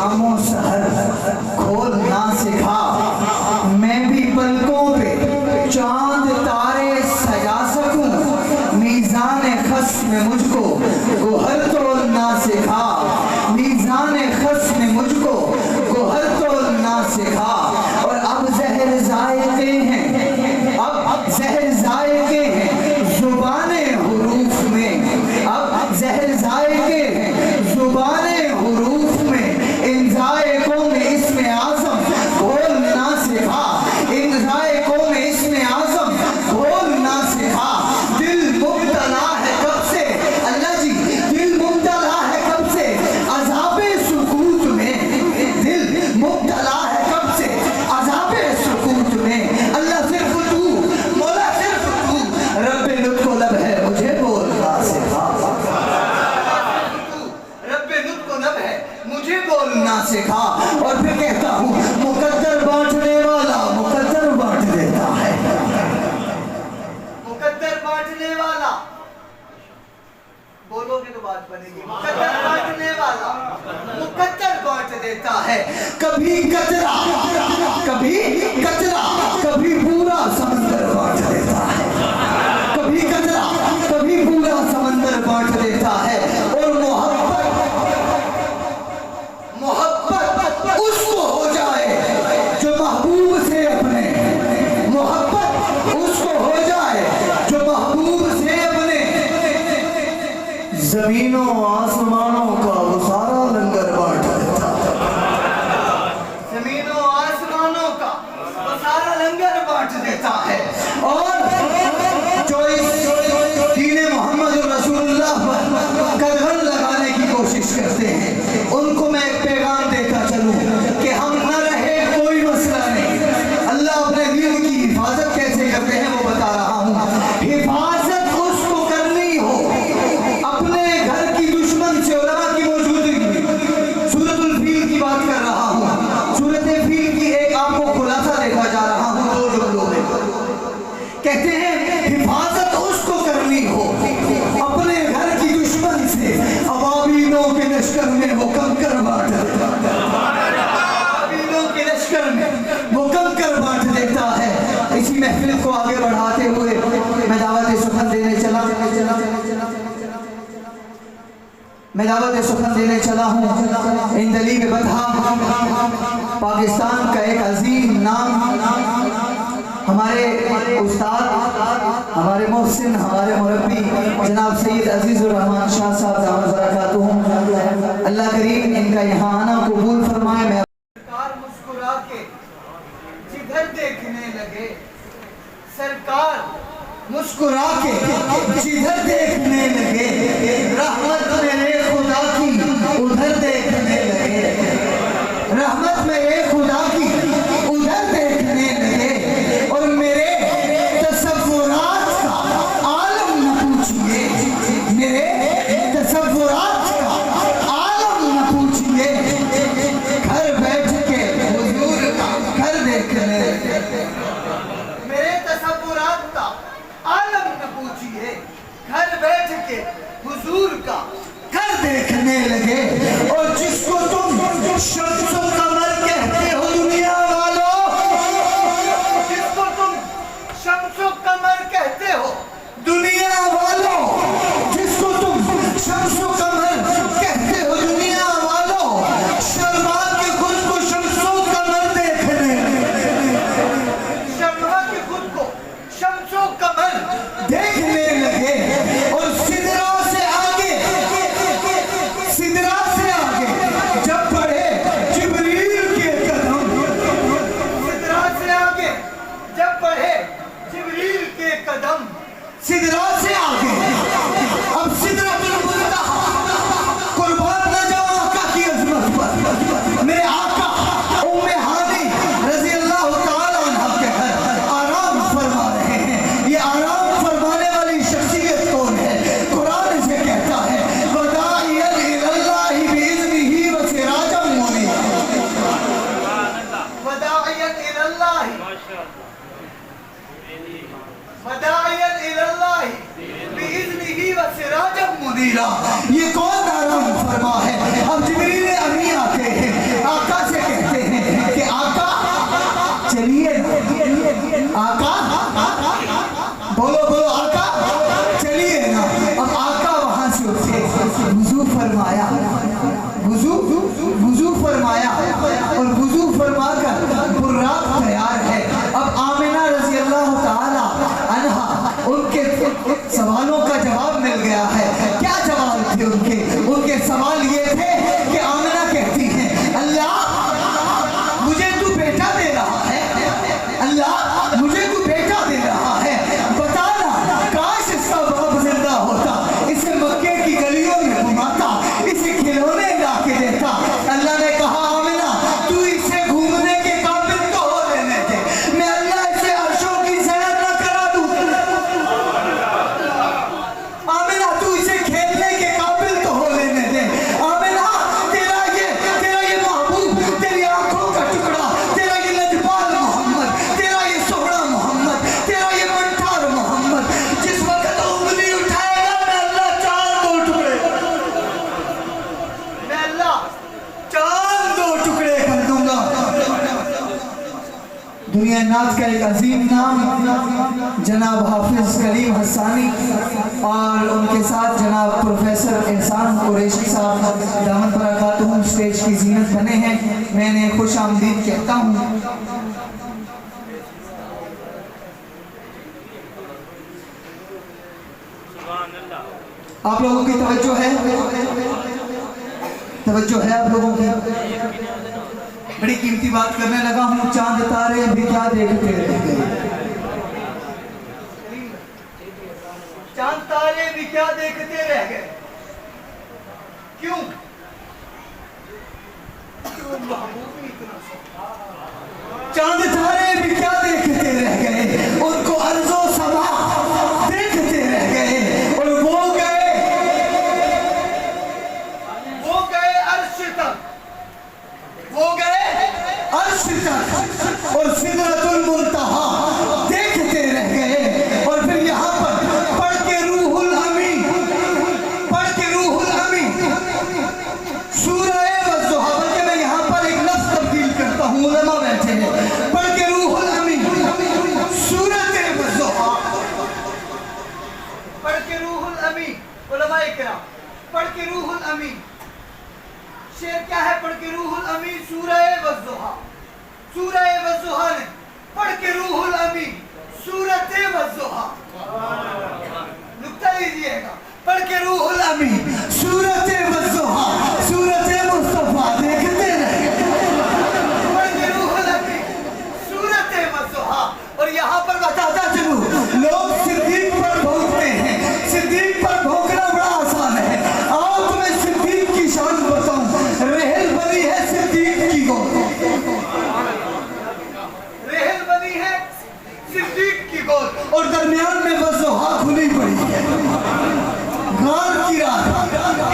شام و سحر کھولنا سکھا، میں بھی پلکوں پہ چاند تارے سجا سکوں، میزان خس میں مجھ کو گوہر تولنا سکھا، میزان خس میں مجھ کو گوہر تولنا سکھا۔ اور اب زہر ذائقے ہیں، اب زہر ذائقے ہیں زبان حروف میں، اب زہر ذائقے ہیں زبان حروف میں، ان ذائقوں میں اسم اعظم بولنا سکھا، ان ذائقوں میں اسم اعظم بولنا سکھا۔ دل مبتلا ہے کب سے، اللہ جی دل مبتلا ہے کب سے عذاب سکوت میں، دل مبتلا ہے کب سے عذاب سکوت میں، اللہ صرف تو، مولا صرف تو، رب لطف و لب ہے مجھے بولنا سکھا، رب لطف و لب ہے مجھے بولنا سکھا۔ اور پھر کہتا ہوں مقدر بانٹنے والا مقدر بانٹ دیتا ہے، مقدر بانٹنے والا، بولو گے تو بات بنے گی، مقدر بانٹنے والا مقدر بانٹ دیتا ہے، کبھی کچرا کبھی کچرا کبھی پورا سمندر بانٹ دیتا ہے، کبھی کچرا کبھی پورا سمندر بانٹ دیتا ہے۔ اور محبت اس کو ہو جائے جو محبوب سے اپنے، محبت اس کو ہو جائے جو محبوب سے اپنے، زمینوں آسمانوں کا وہ سارا لنگر بانٹ دیتا ہے، زمینوں آسمانوں کا وہ سارا لنگر بانٹ دیتا ہے۔ اور جو اس دین محمد رسول اللہ کا گھر لگانے کی کوشش کرتے ہیں ان کو میں ایک پیغام دیتا چلوں کہ ہم نہ رہے کوئی مسئلہ نہیں، اللہ اپنے دین کی حفاظت کیسے کرتے ہیں وہ بتا رہا ہوں۔ حفاظت اس کو کرنی ہو اپنے گھر کی دشمن سے، علماء کی موجودگی، سورۃ الفیل کی بات کر رہا ہوں، سورۃ الفیل کی ایک آپ کو خلاصہ دیکھا جا رہا ہوں دو جملوں میں، کہتے ہیں حفاظت اس کو کرنی ہو اپنے گھر کی دشمن سے، ابابیلوں کے لشکر میں وہ کنکر بانٹ دیتا ہے، ابابیلوں کے لشکر میں وہ کنکر بانٹ دیتا ہے۔ اسی محفل کو آگے بڑھاتے ہوئے میں دعوت سخن دینے چلا میں دعوت سخن دینے چلا ہوں۔ اندلیب بدھا پاکستان کا ایک عظیم نام، ہمارے استاد، ہمارے محسن، ہمارے مربی جناب سید عزیز الرحمان شاہ صاحب دامت برکاتہ، اللہ کریم ان کا یہاں آنا قبول فرمائے۔ میں سرکار مسکرا کے جدھر دیکھنے لگے، سرکار مسکرا کے جدھر دیکھنے لگے، رحمت میرے خدا کی ادھر دیکھنے لگے، رحمت میرے خدا کی ادھر دیکھنے لگے، اور میرے تصورات کا عالم نہ پوچھئے، میرے تصورات کا عالم نہ پوچھئے، گھر بیٹھ کے حضور کا گھر دیکھنے لگے، میرے تصورات کا عالم نہ پوچھئے، گھر بیٹھ کے حضور کا گھر دیکھنے لگے۔ اور جس کو تم شمس و قمر کہتے ہو دنیا والوں، جس کو تم شمس و قمر کہتے ہو دنیا والوں، جس کو تم شمس و قمر کہتے ہو دنیا والوں، شرما کے خود کو شمس و قمر دیکھنے، شرما کے خود کو شمس و قمر دیکھنے لگے۔ اور سدرا سے آگے جب بڑھے جبریل کے قدم، سدرا سے آگے جب بڑھے جبریل کے قدم، سدرا سے آگے اب سدرۃ المنتہا، قربان نہ جاؤں آقا کی عظمت پر، میرے آقا ام ہانی رضی اللہ تعالیٰ عنہ کے گھر آرام فرما رہے ہیں۔ یہ آرام فرمانے والی شخصیت کون ہے؟ قرآن سے کہتا ہے وَدَاعِيًا إِلَى اللَّهِ بِإِذْنِهِ وَسِرَاجًا مُنِيرًا، وَدَاعِيًا إِلَى اللَّهِ وَدَاعِيًا إِلَى اللَّهِ بِإِذْنِهِ وَسِرَاجًا مُنِيرًا۔ یہ کون آرام فرما ہے؟ اب جبریل امی آتے ہیں دنیا نات کا ایک عظیم نام جناب حافظ کلیم حسانی اور ان کے ساتھ جناب پروفیسر احسان قریشی صاحب دامت برکاتہم اسٹیج کی زینت بنے ہیں. میں نے خوش آمدید کہتا ہوں. آپ لوگوں کی توجہ ہے آپ لوگوں کی. بڑی قیمتی بات کرنے لگا ہوں. چاند تارے بھی کیا دیکھتے رہ گئے, چاند تارے بھی کیا دیکھتے رہ گئے. کیوں چاند تارے بھی کیا دیکھتے رہ گئے, ان کو ارض و سما دیکھتے رہ گئے. اور وہ گئے عرش تک اور سدرۃ المنتہا دیکھتے رہ گئے. اور پھر یہاں پر پڑھ کے روح الامین سورہ والضحیٰ, بلکہ میں یہاں پر ایک لفظ تبدیل کرتا ہوں, علماء بیٹھے ہیں. پڑھ کے روح الامین سورۃ والضحیٰ, پڑھ کے روح الامین. علماء کرام پڑھ کے روح الامین, شعر کیا ہے؟ پڑھ کے روح الامین سورہ والضحیٰ. سورہ والضحیٰ نے پڑھ کے روح الامین سورۃ والضحیٰ. نکتہ لیجئے گا, پڑھ کے روح الامین سورۃ والضحیٰ, سورۃ مصطفیٰ دیکھتے رہے. پڑھ کے روح الامین سورۃ والضحیٰ. اور یہاں پر بتاتا چلوں, لوگ صدیق پر بھونکتے ہیں. صدیق پر بھونکنا بڑا آسان ہے. آؤ تمہیں صدیق کی شان بتاؤں. رحل بنی ہے صدیق کی گود, رحل بنی ہے صدیق کی گود, اور درمیان میں والضحیٰ کھلی پڑی ہے. غار کی رات,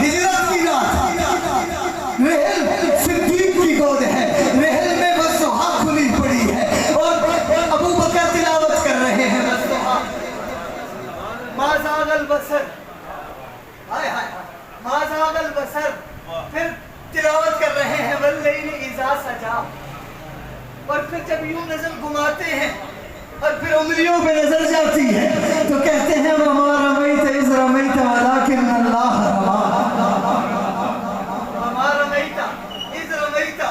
ہجرت کی رات, رحل صدیق کی گود ہے, رحل میں والضحیٰ کھلی پڑی ہے. اور ابو بکر تلاوت کر رہے ہیں والضحیٰ. ما زاغ البصر, ہائے ہائے ما زاغ البصر. پھر تلاوت کر رہے ہیں واللیل اذا سجا. اور پھر جب یوں نظر گھماتے ہیں اور پھر انگلیوں پہ نظر جاتی ہے تو کہتے ہیں وما رمیت اذ رمیت ولکن اللہ رما. وما رمیت اذ رمیت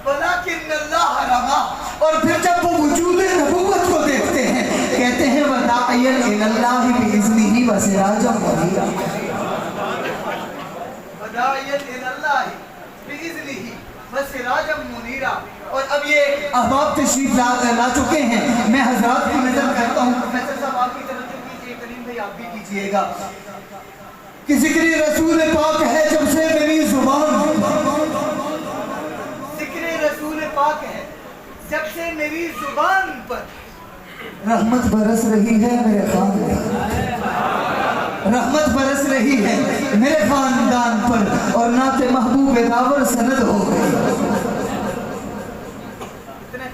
ولکن اللہ رما. اور پھر جب وہ وجود نبوت کو دیکھتے ہیں کہتے ہیں وداعیا الی اللہ باذنہ وسراجا منیرا. وداعیا الی اللہ باذنہ وسراجا منیرا. اور اب یہ احباب تشریف لا چکے ہیں. میں حضرات کی نظر کرتا ہوں. پروفیسر صاحب آپ کی توجہ کیجئے, کریم بھائی آپ بھی کیجئے گا. کہ ذکر رسول پاک ہے جب سے میری زبان, ذکر رسول پاک ہے جب سے میری زبان پر رحمت برس رہی ہے میرے خاندان, رحمت برس رہی ہے میرے خاندان پر, اور نعت محبوب داور سند ہو گئی.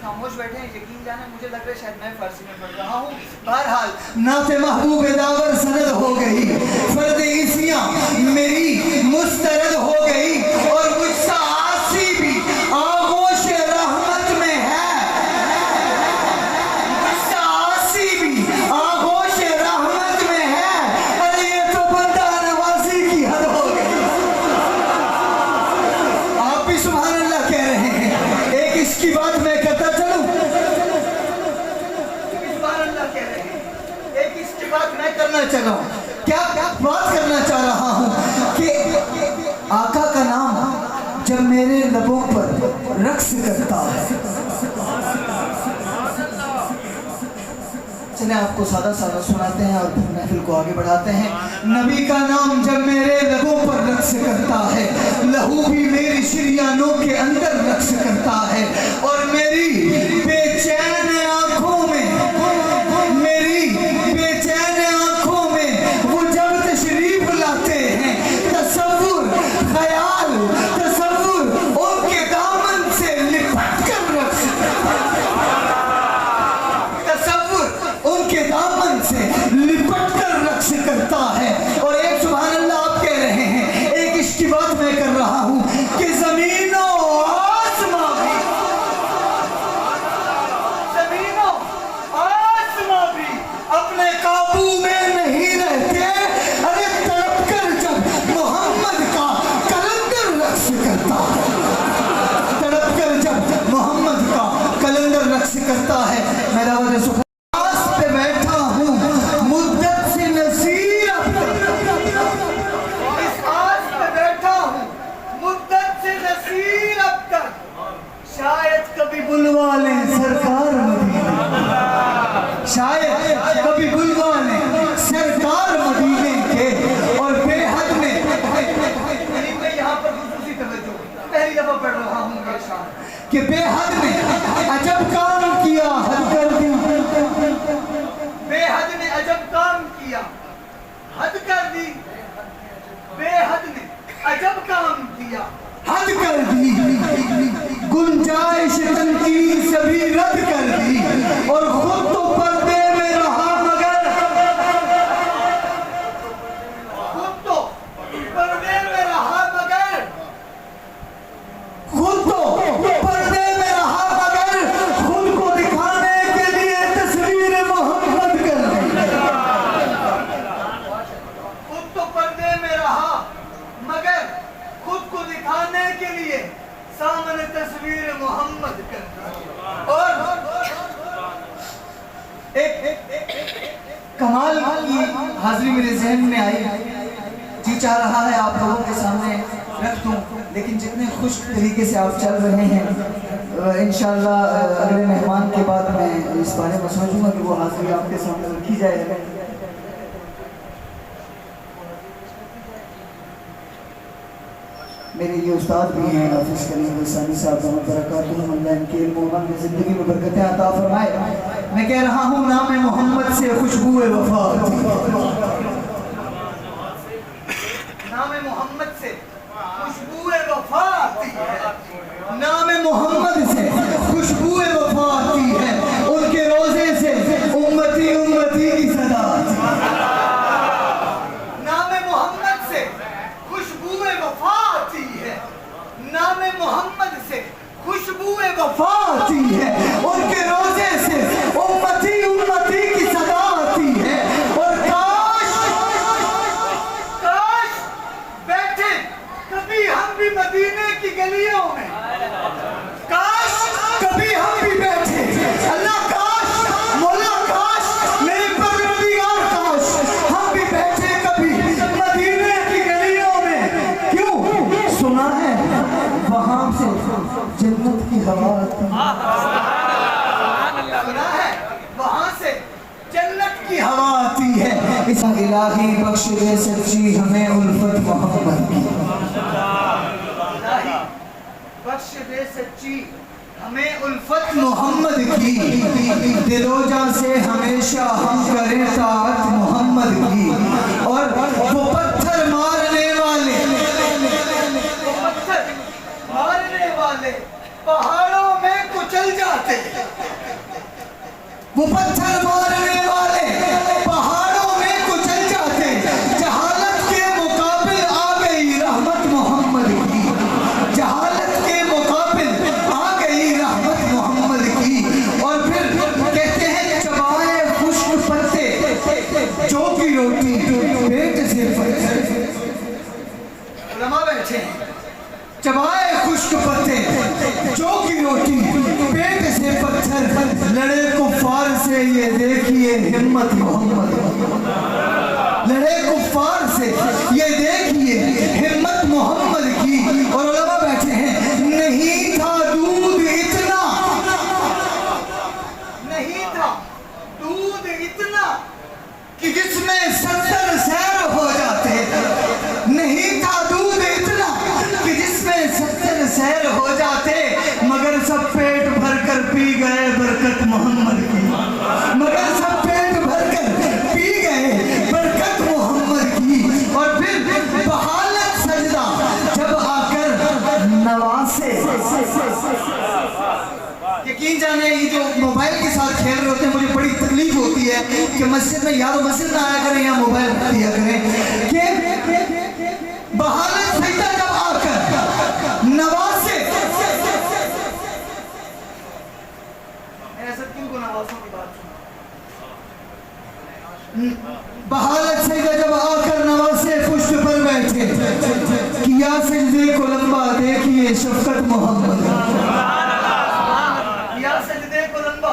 خاموش بیٹھے ہیں, یقین جانے مجھے لگ رہا ہے شاید میں فارسی میں پڑھ رہا ہوں. بہرحال نعت محبوب داور سند ہو گئی, فرد عیسیاں میری مسترد ہو گئی. اور مجھ سا عاصی بھی آغوش رحمت میں ہے, مجھ سا عاصی بھی آغوش رحمت میں ہے. ارے یہ تو بندہ نوازی کی حد ہو گئی. آپ بھی سبحان اللہ کہہ رہے ہیں. ایک اس کی بات میں کرتا چلوں, سبحان اللہ کہہ رہے ہیں. ایک اس کی بات میں کرنا چاہوں. کیا بات کرنا چاہ رہا ہوں کہ آقا کا نام جب میرے لبوں پر رقص کرتا ہے. چلیں آپ کو سادہ سناتے ہیں اور پھر محفل کو آگے بڑھاتے ہیں. نبی کا نام جب میرے لبوں پر رقص کرتا ہے, لہو بھی میری شریانوں کے اندر رقص کرتا ہے. اور میری بے چین آنکھوں میں, میری بے چین آنکھوں میں وہ جب تشریف لاتے ہیں, تصور خیال تصور ان کے دامن سے لپٹ کر رقص کرتا ہے. تصور ان کے دامن سے لپٹ کر رقص کرتا ہے. اور ایک سبحان اللہ آپ کہہ رہے ہیں, ایک اس کی بات میں کر رہا ہوں کہ زمین و آسمان بھی رقص کرتا ہے. میں دعوت سخن آس پہ بیٹھا ہوں مدت سے نصیر اب تک. اس آس پہ بیٹھا ہوں مدت سے نصیر اب تک. شاید کبھی بلوا لیں سرکار مدینے, شاید کبھی بلوا لیں سرکار مدینے کے. اور بے حد میں یہاں پر خصوصی توجہ پہلی دفعہ پڑھ رہا ہوں یہ شعر کہ بے حد میں عجب کام کیا حد کر دی. بے حد نے عجب کام کیا حد کر دی. بے حد نے عجب کام کیا حد کر دی. گنجائش تنقید سبھی رد کر دی اور خود تو پردے میں رہا مگر خود تو پردے میں رہا مگر خود تو پردے میں رہا مگر خود کو دکھانے کے لیے تصویر محمد کر دی. خود تو پردے میں رہا مگر خود کو دکھانے کے لیے سامنے تصویر محمد کر. اور ایک کمال کی حاضری میرے ذہن میں آئی, جی چاہ رہا ہے آپ لوگوں کے سامنے رکھ دوں, لیکن جتنے خوش طریقے سے آپ چل رہے ہیں انشاءاللہ اگلے مہمان کے بعد میں اس بارے میں سوچوں گا کہ وہ حاضری آپ کے سامنے رکھی جائے. میرے یہ استاد بھی ہیں حافظ کریم حسانی صاحب رحمۃ برکاتہ, اللہ ان کی علم و عمل میں زندگی میں برکتیں عطا فرمائے. میں کہہ رہا ہوں نام محمد سے خوشبو وفا آتی ہے. نام محمد سے خوشبو وفا آتی ہے. نام محمد سے خوشبو وفا آتی ہے. ان کے روزے سے امتی امتی کی صدا آتی ہے. نام محمد سے خوشبو وفا آتی ہے. نام محمد سے خوشبو وفا آتی ہے. ان کے روزے سے امتی امتی کی صدا آتی ہے. اور کاش بیٹھے کبھی ہم بھی مدینے کی گلیوں میں. کاش کبھی ہم بھی بیٹھے, اللہ کاش مولا کاش میرے پروردگار کاش ہم بھی بیٹھے کبھی مدینے کی گلیوں میں. کیوں سنا ہے وہاں سے جنت کی ہوا آتی ہے. سنا ہے وہاں سے جنت کی ہوا آتی ہے. اس الہی بخش دے سچی ہمیں الفت محمد کی. الہی بخش دے سچی ہمیں الفت محمد کی. دل و جاں سے ہمیشہ ہم کریں طاعت محمد کی. اور وہ پتھر مارنے والے پہاڑوں میں کچل جاتے. وہ پتھر مارنے والے پہاڑوں میں کچل جاتے. جہالت کے مقابل آ گئی رحمت محمد کی. جہالت کے مقابل آ گئی رحمت محمد کی. اور پھر کہتے ہیں چبائے خشک پتے جو کی روٹی پیٹ سے پتھر. علماء بیٹھے ہیں چبائے خشک پتے جو کی روٹی پیٹ سے پتھر. لڑے کفار سے یہ دیکھیے ہمت محمد. لڑے کفار سے یہ دیکھیے ہمت محمد کی. اور علماء بیٹھے ہیں نہیں تھا دودھ اتنا, نہیں تھا دودھ اتنا کہ جس میں 70 سیر ہو جاتے. نہیں تھا دودھ اتنا کہ جس میں 70 سیر ہو جاتے. مگر سب پیٹ بھر کر پی گئے برکت محمد کی. مگر سب پیٹ بھر کر پی گئے برکت محمد کی. اور پھر بحالت سجدہ جب آ کر نواسے. یقین جانے یہ جو موبائل کے ساتھ کھیل رہے ہوتے ہیں مجھے بڑی تکلیف ہوتی ہے کہ مسجد میں یا تو مسجد نہ آیا کریں یا موبائل دیا کریں. کہ بحالت سجدہ جب آ کر نواسے. ایسا کیوں کو نواسوں کی بات سنا. بحالت سجدہ جب آ کر نواسے پشت پر بیٹھے. کیا سجدے کو لمبا دیکھیے شفقت محمد. کیا سجدے کو لمبا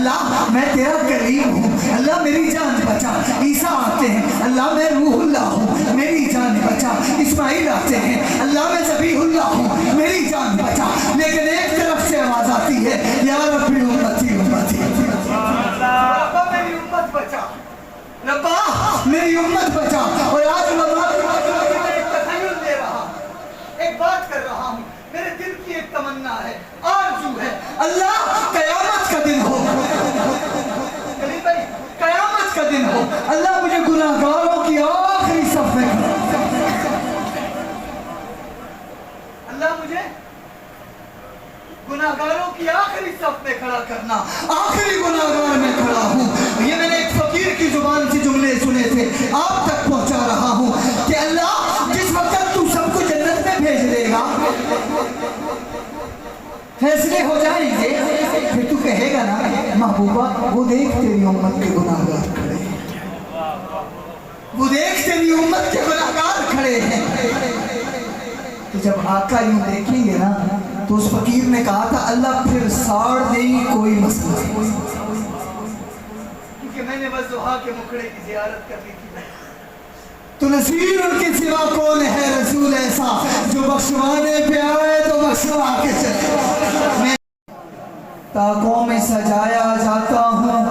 اللہ میں تیرا کریم ہوں، اللہ میری جان بچا۔ عیسیٰ آتے ہیں، اللہ میں روح اللہ ہوں، میری جان بچا۔ اسماعیل آتے ہیں، اللہ میں ذبیح اللہ ہوں، میری جان بچا۔ لیکن ایک طرف سے آواز آتی ہے، یا ربی امتی امتی، ربا میری امت بچا، ربا میری امت بچا۔ اور آج میں ایک تخیل دے رہا ہوں، ایک بات کر رہا ہوں، میرے دل کی ایک تمنا ہے، آرزو ہے، اللہ قیامت کا دن ہو، قیامت کا دن ہو، اللہ مجھے گناہگاروں کی آخری صف میں اللہ مجھے گناہگاروں کی آخری صف میں کھڑا کرنا، آخری گناہگار میں کھڑا ہوں۔ یہ میں نے ایک فقیر کی زبان سے جملے سنے تھے، آپ تک پہنچا رہا ہوں کہ اللہ جس وقت تو سب کو جنت میں بھیج دے گا، فیصلے ہو جائیں گے، پھر تو کہے گا نا محبوبہ وہ دیکھ تیری امت کے گناہگار کھڑے ہیں، وہ دیکھ تیری امت کے گناہگار کھڑے ہیں۔ تو جب آقا یوں دیکھیں گے نا تو اس فقیر نے کہا تھا اللہ پھر ساڑ دیں کوئی مسئلہ، کیونکہ میں نے وضحا کے مکھڑے کی زیارت کرنی تھی، تو نصیر ان کے سوا کون ہے رسول ایسا جو بخشوانے پہ آئے تو بخشوا کے چلے۔ میں تاکوں میں سجایا جاتا ہوں،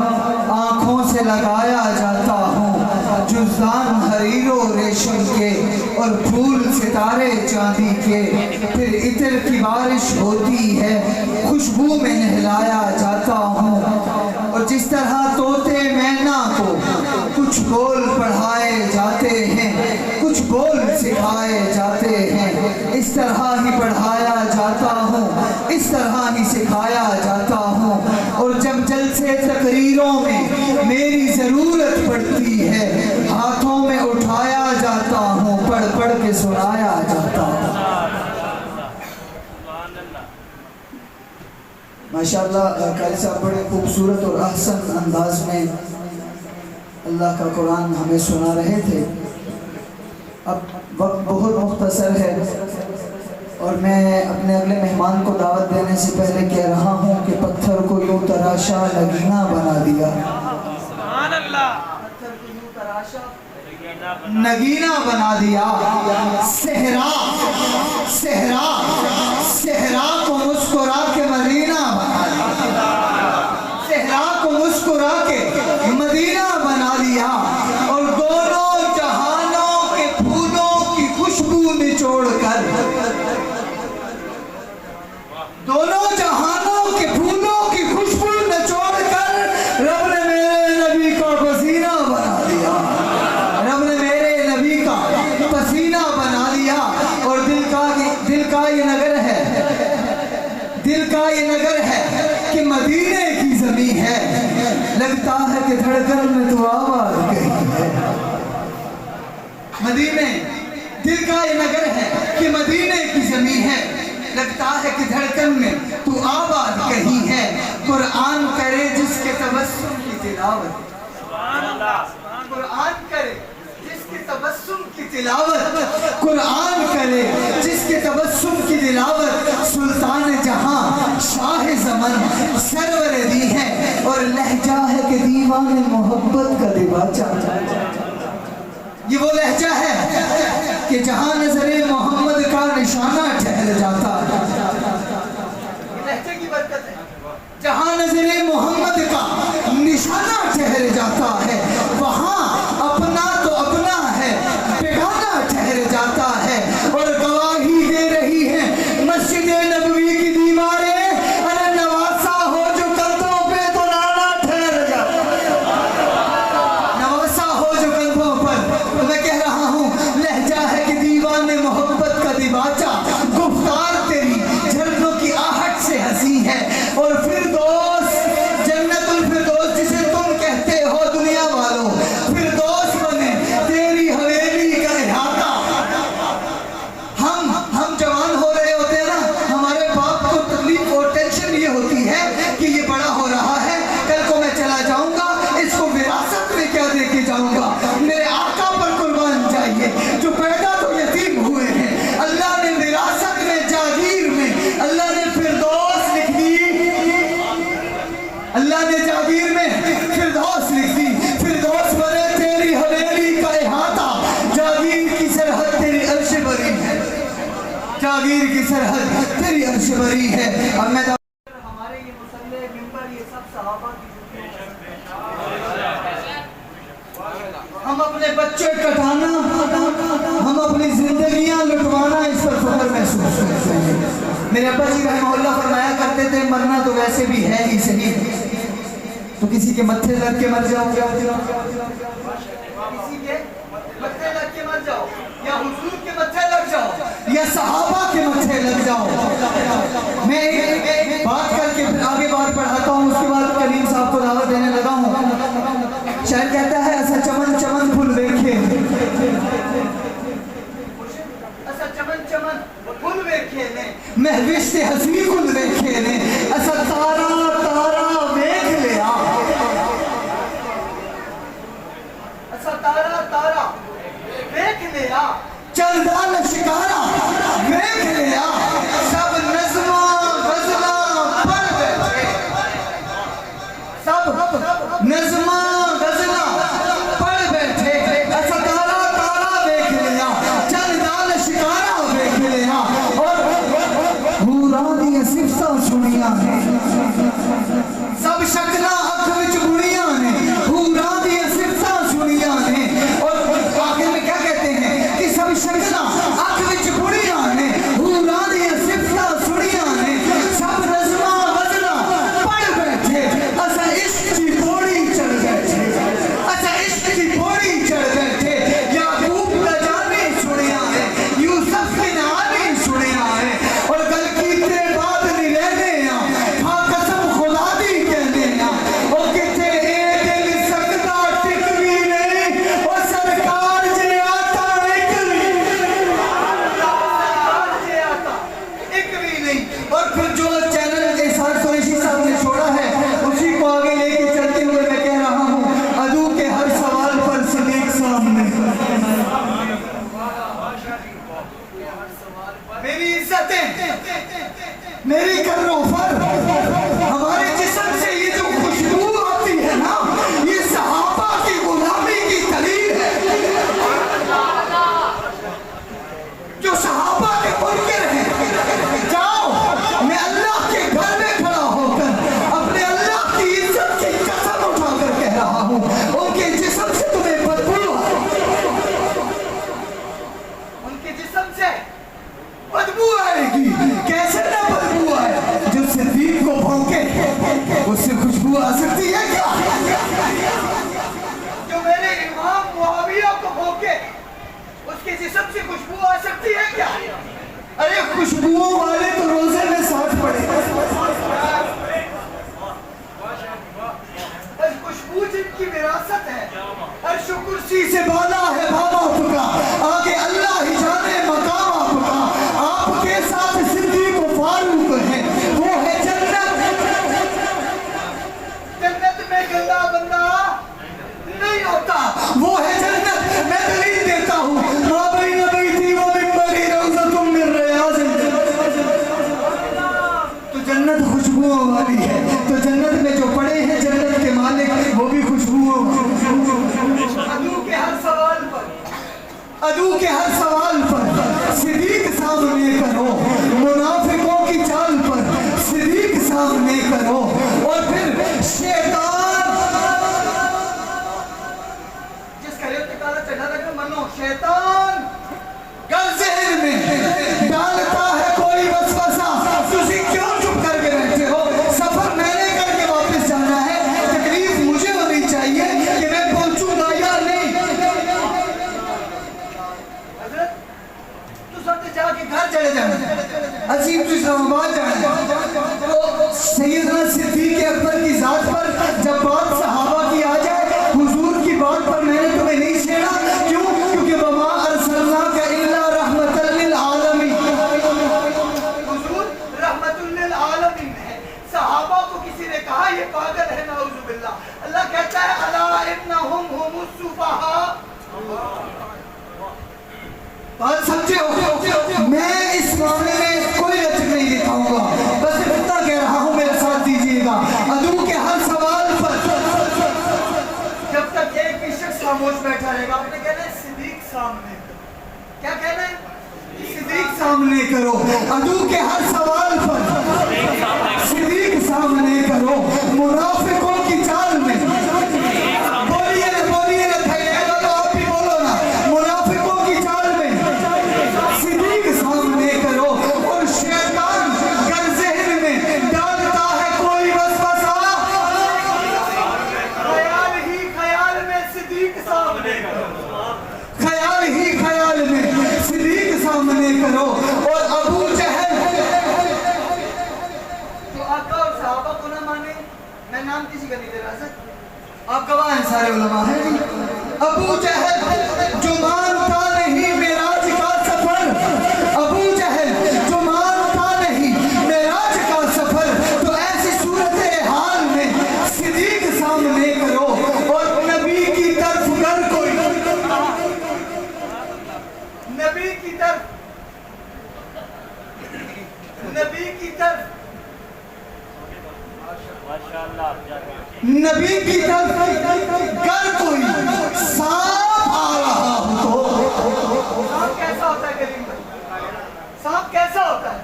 آنکھوں سے لگایا جاتا ہوں، جزدان حریر و ریشم کے اور پھول ستارے چاندی کے، پھر عطر کی بارش ہوتی ہے، خوشبو میں نہلایا جاتا ہوں، اور جس طرح طوطے مینا کو کچھ بول پڑھائے جاتے ہیں، کچھ بول سکھائے جاتے ہیں، اس طرح ہی پڑھایا جاتا ہوں، اس طرح ہی سکھایا جاتا ہوں۔ اور جب جلسے تقریروں میں میری ضرورت پڑتی ہے، ہاتھوں میں اٹھایا جاتا ہوں، پڑھ پڑھ کے سنایا جاتا ہوں۔ ماشاءاللہ قاری صاحب بڑے خوبصورت اور احسن انداز میں اللہ کا قرآن ہمیں سنا رہے تھے۔ اب وقت بہت مختصر ہے اور میں اپنے اگلے مہمان کو دعوت دینے سے پہلے کہہ رہا ہوں کہ پتھر کو یوں تراشا نگینہ بنا دیا، سبحان اللہ، پتھر کو یوں تراشا نگینہ بنا دیا، صحرا صحرا صحرا کو مسکرا کے مدینہ بنا دیا، صحرا کو مسکرا کے مدینہ بنا دیا، اور دونوں جہانوں کے پھولوں کی خوشبو نچوڑ کر، دونوں جہانوں کے پھولوں کی خوشبو نچوڑ کر رب نے میرے نبی کا پسینہ بنا دیا، رب نے میرے نبی کا پسینہ بنا دیا۔ اور دل کا یہ نگر ہے، دل کا یہ نگر ہے کہ مدینے کی زمین ہے، لگتا ہے کہ دھڑکن میں تو آواز گئی ہے، مدینے دل کا یہ نگر ہے کہ مدینے کی زمین ہے، لگتا ہے کہ دھڑکن میں تو آواز کہیں ہے، قرآن کرے جس کے تبسم کی تلاوت، سبحان اللہ، قرآن کرے جس کے تبسم کی تلاوت، قرآن کرے جس کے تبسم کی تلاوت، سلطان جہاں شاہ زمن سرور دی ہے، اور لہجہ ہے کہ دیوان محبت کا دیباچہ، یہ وہ لہجہ ہے کہ جہاں نظر محمد کا نشانہ ٹھہر جاتا ہے، یہ لہجے کی برکت ہے، جہاں نظر محمد کا نشانہ ٹھہر جاتا ہے، وہاں اپنا تو اپنا ہے، بیگانہ ٹھہر جاتا ہے۔ اور گواہی دے رہی ہے مسجد نبوی کی دیواریں، ارے نواسا ہو جو کندھوں پہ تو نانا ٹھہر جاتا ہے، نواسا ہو جو کندھوں پر۔ تو میں کہہ رہا ہوں لہجہ ہے کہ دیوان محبت کا دیباچہ، گفتار تیری جھرنوں کی آہٹ سے ہنسی ہے، اور پھر دوست اللہ نے جاگیر میں فردوس لکھ دی، فردوس بنے تیری حویلی کا احاطہ، جاگیر کی سرحد تیری عرش بری ہے، جاگیر کی سرحد تیری عرش بری ہے۔ اب میں ہمارے یہ مصلی ممبر یہ سب صحابہ کی، ہم اپنے بچے کٹانا، ہم اپنی زندگیاں لٹوانا اس پر فخر محسوس کرتے ہیں۔ میرے ابا جی رحمہ اللہ فرمایا کرتے تھے مرنا تو ویسے بھی ہے ہی صحیح، تو کسی کے متھے لگ کے مر جاؤ، کسی کے متھے لگ کے مر جاؤ، یا حضور کے متھے لگ جاؤ، یا صحابہ کے متھے لگ جاؤ۔ میں ایک بات کر کے پھر آگے بات پڑھاتا ہوں، اس کے بعد کریم صاحب کو دعوت دینے لگا ہوں۔ شاعر کہتا ہے ایسا چمن چمن پھول دیکھے، ایسا چمن چمن پھول دیکھے نے، مہوش سے ہنسی کل دیکھے نے، ایسا تارا تارا دیکھ لیا، ایسا تارا تارا دیکھ لیا، چندال شکارا دیکھ لیا، سب نظمہ غزلہ پڑھ بیٹھے، سب نظمہ سب شکلہ اکھ وچ بڑیاں نے، حوراں دی صفتاں سنیاں نے، اور آخر میں کیا کہتے ہیں کہ سب شکلہ اکھ وچ بڑیاں نے، حوراں دی صفتاں سنیاں نے، سب نظمہ غزلہ پڑھ بیٹھے، اسا عشق کی پوڑی چڑھ بیٹھے، اسا عشق کی پوڑی چڑھ بیٹھے، یعقوب لجانی سنیاں ہے، یوسف بن علی سنیاں ہے، اور گل کیتے بعد نہیں رہنے میری کروں پر ہمارے جسم سے یہ جو خوشبو آتی ہے نا، یہ صحابہ کی غلامی کی دلیل ہے، جو صحابہ کے منکر ہیں۔ جاؤ، میں اللہ کے گھر میں کھڑا ہو کر اپنے اللہ کی عزت کی قسم اٹھا کر کہہ رہا ہوں، ان کے جسم سے تمہیں بدبو آئے، ان کے جسم سے بدبو آئے گی، کیسے نہ بدبو آئے، جو صدیق کو بھونکے اس سے خوشبو آ سکتی ہے کیا؟ جو میرے امام معاویہ کو بھونکے اس کے جسم سے خوشبو آ سکتی ہے کیا؟ ارے خوشبوؤں والے تو روزے میں ساتھ پڑے، خوشبو جن کی وراثت ہے، عرش و کرسی سے بالا ہے بابا آپ کا، آگے اللہ ہی جانے مقام آپ کا، آپ کے ساتھ صدیق و فاروق ہے، وہ ہے جنت، جنت میں گندا بندہ نہیں ہوتا، وہ ہے جنت۔ میں دلیل دیتا ہوں، ما بین بیتی و منبری روضۃ من ریاض الجنہ، تو جنت خوشبوؤں والی ہے، تو جنت میں جو پڑے ہیں جنت کے مالک وہ بھی خوشبوؤں، عدو کے ہر سوال پر، عدو کے ہر سوال پر صدیق سامنے کرو، منافقوں کی چال پر صدیق سامنے کرو، اور پھر شیطان جس کا ارتقال چڑھا رکھا منو، شیطان گر ذہن میں ڈالتا ہے کوئی وسوسہ، تسی کیوں چپ کر کے بیٹھے ہو؟ سفر میں نے کر کے واپس جانا ہے، تکلیف مجھے ہونی چاہیے کہ میں پہنچوں گا یا نہیں۔ حضرت تو سب جا کے گھر چلے جانا، عظیم تو اسلام آباد جانا، تو سیدنا صدیق اکبر کی ذات پر جب بات صحابہ کی آ جائے، حضور کی بات پر میں نے تمہیں نہیں چھیڑا، کیوں؟ کیونکہ وما ارسلناک الا رحمۃ للعالمین، حضور رحمۃ للعالمین ہے۔ صحابہ کو کسی نے کہا یہ پاگل ہے، نعوذ باللہ، اللہ کہتا ہے الا انہم هم السفہاء، بات سمجھے ہو؟ میں اس معاملے میں کوئی لچک نہیں دکھاؤں گا، بس اتنا کہہ رہا ہوں، میرے ساتھ دیجیے گا، عدو کے ہر خاموش بیٹھا رہے گا. آپ نے کہنا ہے صدیق سامنے کرو. کیا کہنا ہے؟ صدیق سامنے کرو. عدو کے ہر سوال پر صدیق سامنے کرو. منافقوں کی چال میں بولیے نا تو آپ بھی بولو نا. منافقوں کی چال میں صدیق سامنے کرو. اور شیطان گر ذہن میں ڈالتا ہے کوئی وسوسہ، خیال ہی خیال میں صدیق سامنے کرو. خیال ہی خیال میں صدیق سامنے کرو. اور ابو جہل جو آقا اور صحابہ کو نہ مانے، میں نام کسی کا نہیں دے رہا سر، آپ گواہ ہیں، سارے علماء ہیں جی. ابو جہل جو مانتا نہیں معراج کا سفر، ابو جہل جو مانتا نہیں معراج کا سفر، تو ایسی صورتحال میں صدیق سامنے کرو. اور نبی کی طرف گر کوئی، نبی کی طرف نبی کی طرف گر کوئی سانپ آ رہا ہو تو سانپ کیسا ہوتا ہے کریم بھائی؟ سانپ کیسا ہوتا ہے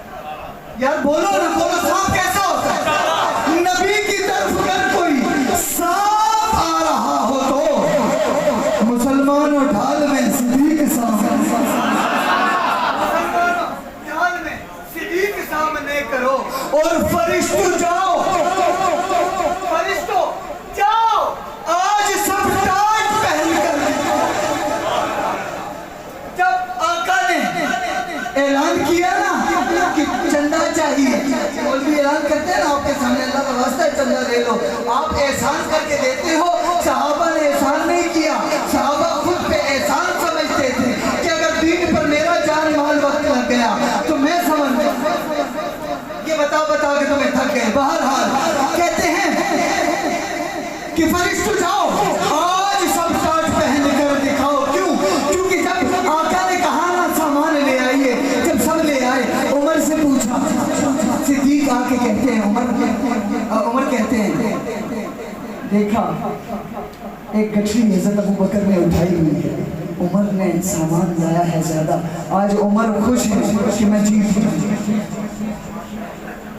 یار؟ بولو نا، بولو سانپ کیسا ہوتا ہے؟ نبی کی طرف گر کوئی سانپ آ رہا ہو تو مسلمانوں ڈھال میں صدیق سامنے کرو. اور فرشتوں جاؤ، فرشتوں جاؤ، آج سب ٹاٹ پہن کر. جب آقا نے اعلان کیا نا کہ چندہ چاہیے، مولوی اعلان کرتے ہیں نا آپ کے سامنے، اللہ کا واسطہ ہے چندہ لے لو، آپ احسان کر کے دیتے ہو. صحابہ نے احسان نہیں کیا، صحابہ خود پہ احسان سمجھتے تھے کہ اگر دین پر میرا جان مال وقت لگ گیا تو میں سمجھ یہ بتا کے تمہیں تھک گئے. بہرحال کہتے ہیں کہ فرشتوں جاؤ، آج سب ٹاٹ پہن کر دکھاؤ. کیوں؟ کیونکہ جب آقا نے کہا نا سامان لے آئیے، جب سب لے آئے، عمر سے پوچھا. صدیق آ کے کہتے ہیں، عمر کہتے ہیں دیکھا ایک گٹھری حضرت ابو بکر نے اٹھائی ہوئی ہے، عمر نے سامان لایا ہے زیادہ. آج عمر خوش ہے کہ میں جیت گیا.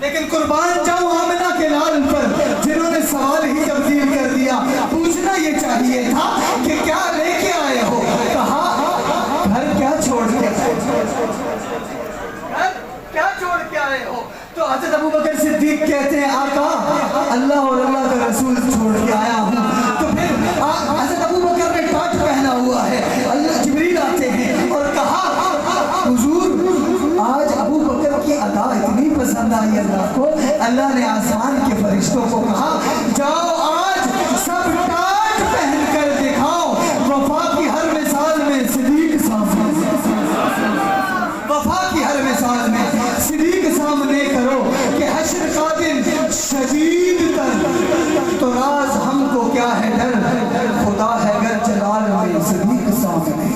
لیکن قربان جاؤں آمنہ کے لال پر جنہوں نے سوال ہی تبدیل کر دیا. پوچھنا یہ چاہیے تھا کہ کیا لے کے آئے ہو؟ کہا گھر کیا چھوڑ کے آئے ہو؟ کیا چھوڑ کے آئے ہو؟ تو حضرت ابو بکر صدیق کہتے ہیں آقا اللہ اور اللہ کا رسول چھوڑ کے آیا ہوں. تو پھر حضرت ابو بکر نے ٹاٹ پہنا ہوا ہے. اللہ جبریل آتے ہیں اور کہا حضور آج ابو بکر کی ادا اتنی پسند آئی اللہ کو، اللہ نے آسمان کے فرشتوں کو کہا جاؤ آج سب ٹاٹ پہن کر دکھاؤ. وفا کی ہر مثال میں صدیق سامنے، وفا کی ہر مثال میں صدیق سامنے کرو کہ حشر کا دن شدید تر تو راز ہم کو کیا ہے ڈر. خدا ہے گر جلال میں صدیق سامنے،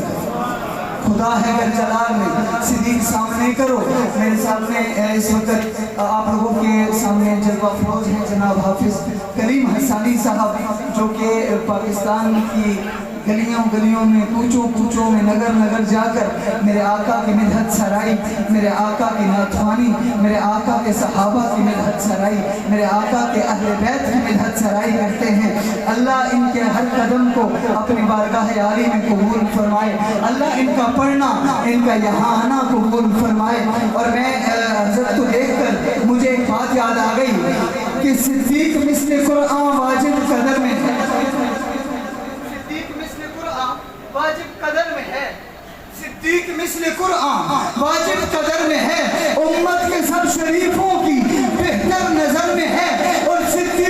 خدا ہے گر جلال میں صدیق سامنے کرو. میرے سامنے اس وقت آپ لوگوں کے سامنے جلوہ فروز ہیں جناب حافظ کریم حسانی صاحب، جو کہ پاکستان کی گلیوں گلیوں میں، کوچوں کوچوں میں، نگر نگر جا کر میرے آقا کی مدحت سرائی، میرے آقا کی ناتوانی، میرے آقا کے صحابہ کی مدحت سرائی، میرے آقا کے اہل بیت کی مدحت سرائی کرتے ہیں. اللہ ان کے ہر قدم کو اپنی بارگاہ یاری میں قبول فرمائے. اللہ ان کا پڑھنا، ان کا یہاں آنا قبول فرمائے. اور میں حضرت کو دیکھ کر مجھے ایک بات یاد آ گئی کہ صدیق مثل قرآن واجب قدر میں ہے، واجب قدر میں ہے. صدیق مثل قرآن واجب قدر میں ہے، امت کے سب شریفوں کی بہتر نظر میں ہے. اور صدیق